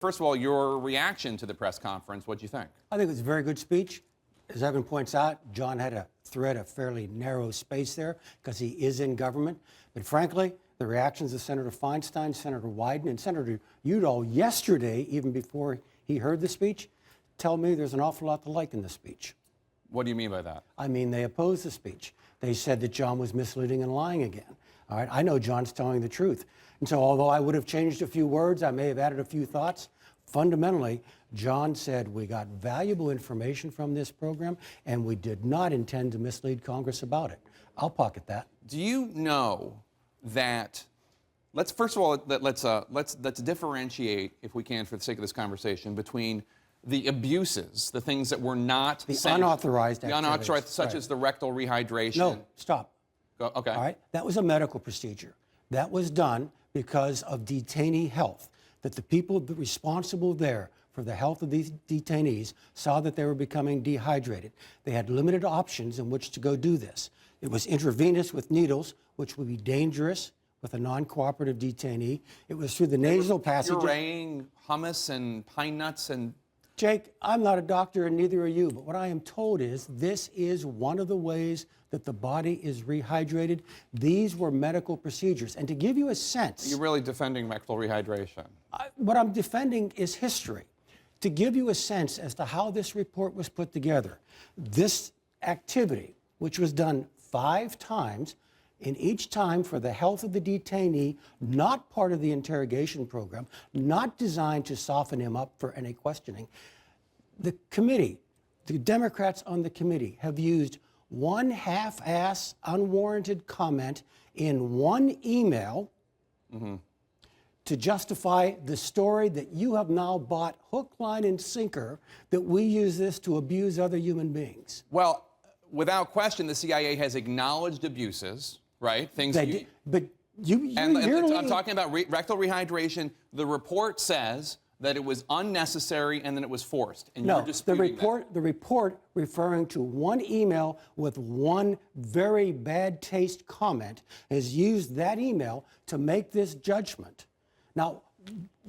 First of all, your reaction to the press conference, what'd you think? I think it was a very good speech. As Evan points out, John had to thread a fairly narrow space there because he is in government. But frankly, the reactions of Senator Feinstein, Senator Wyden, and Senator Udall yesterday, even before he heard the speech, tell me there's an awful lot to like in the speech. What do you mean by that? I mean, they opposed the speech. They said that John was misleading and lying again. All right, I know John's telling the truth. And so although I would have changed a few words, I may have added a few thoughts, fundamentally, John said we got valuable information from this program and we did not intend to mislead Congress about it. I'll pocket that. Do you know that, first of all, let's differentiate, if we can, for the sake of this conversation, between the abuses, the things that were not the unauthorized activities. The unauthorized, such right. as the rectal rehydration. No, stop. Okay. All right, that was a medical procedure. That was done because of detainee health, that the people responsible there for the health of these detainees saw that they were becoming dehydrated. They had limited options in which to go do this. It was intravenous with needles, which would be dangerous with a non-cooperative detainee. It was through the nasal passage. Pureeing hummus and pine nuts and... Jake, I'm not a doctor and neither are you, but what I am told is this is one of the ways that the body is rehydrated. These were medical procedures. And to give you a sense... You're really defending rectal rehydration. What I'm defending is history. To give you a sense as to how this report was put together, this activity, which was done 5 times, in each time for the health of the detainee, not part of the interrogation program, not designed to soften him up for any questioning. The committee, the Democrats on the committee have used one half-ass, unwarranted comment in one email to justify the story that you have now bought hook, line, and sinker, that we use this to abuse other human beings. Well, without question, the CIA has acknowledged abuses, right? Things that you... But you I'm talking about rectal rehydration. The report says that it was unnecessary and then it was forced. And no, you're disputing the report referring to one email with one very bad taste comment has used that email to make this judgment. Now,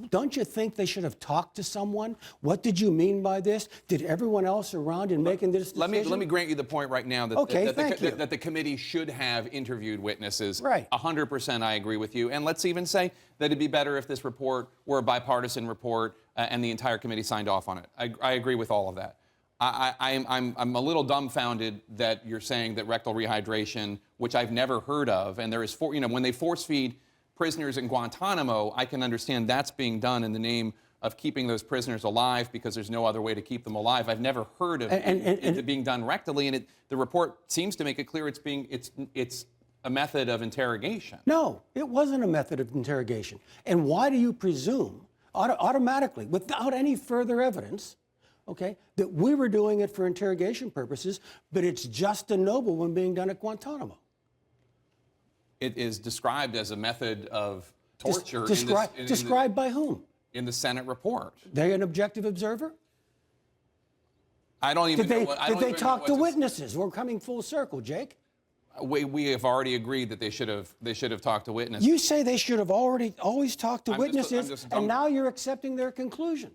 don't you think they should have talked to someone? What did you mean by this? Did everyone else around in making this decision? Let me grant you the point right now that, that the committee should have interviewed witnesses. Right. 100% I agree with you. And let's even say that it'd be better if this report were a bipartisan report and the entire committee signed off on it. I agree with all of that. I'm a little dumbfounded that you're saying that rectal rehydration, which I've never heard of, and there is, when they force feed prisoners in Guantanamo, I can understand that's being done in the name of keeping those prisoners alive because there's no other way to keep them alive. I've never heard of it being done rectally, and the report seems to make it clear it's a method of interrogation. No, it wasn't a method of interrogation. And why do you presume automatically, without any further evidence, okay, that we were doing it for interrogation purposes, but it's just a noble one being done at Guantanamo? It is described as a method of torture. Described by whom? In the Senate report. They an objective observer? I don't even know. Did they talk to witnesses? We're coming full circle, Jake. We have already agreed that they should have talked to witnesses. You say they should have always talked to witnesses, and now you're accepting their conclusion.